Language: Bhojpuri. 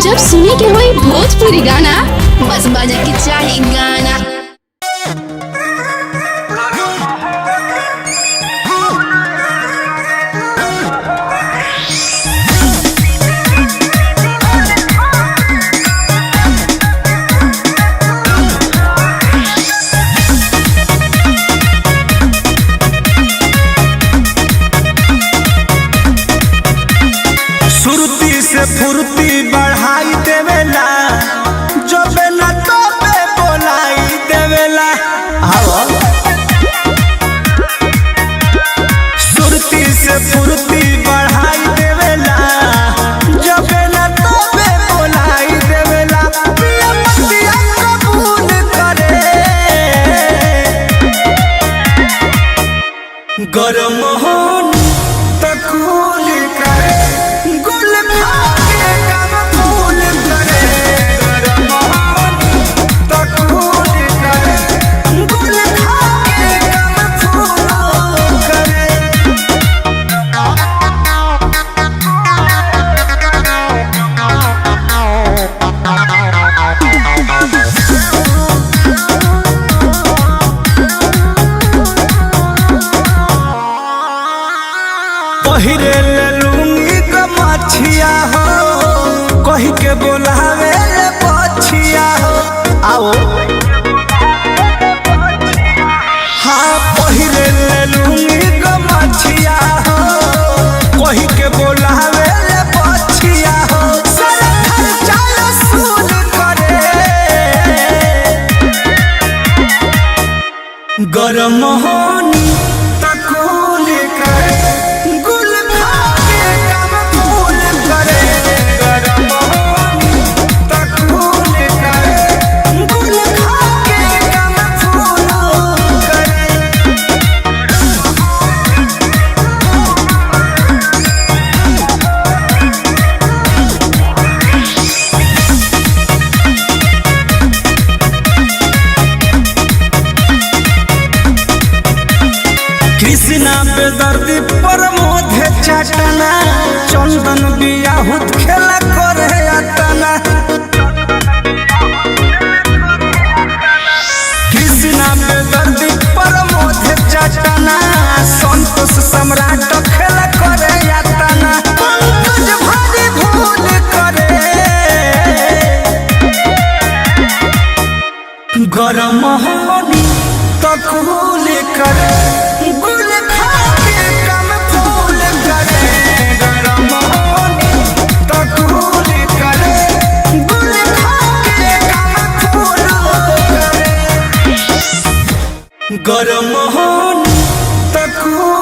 जब सुने के होई भोजपुरी गाना बस बजे के चाही गाना। फुर्ती बढ़ाई देवेला जब ना तो पे बोलाई देवेला। सुरती से फुर्ती बढ़ाई देवेला जब ना तो पे बोलाई देवेला। पिया कबूल करे गरम होन तकूल करे पहिरे ले लूंगी कमछिया हो कही के बोलावे ले पछिया हो। आओ हाँ पहिरे ले लूंगी कमछिया हो कही के बोलावे ले पछिया हो। सारा खर्चा वसूल करे गरम होनी तकूल करे कृष्णा बेदर्दी परमोधे चाटना चंदन बियाहुत खेला करे अतना। कृष्णा बेदर्दी परमोधे चाटना संतोष सम्राट खेला करे अतना। पंकज भारी भूल करे गरम होनी तकूल करे गरम होनी तकूल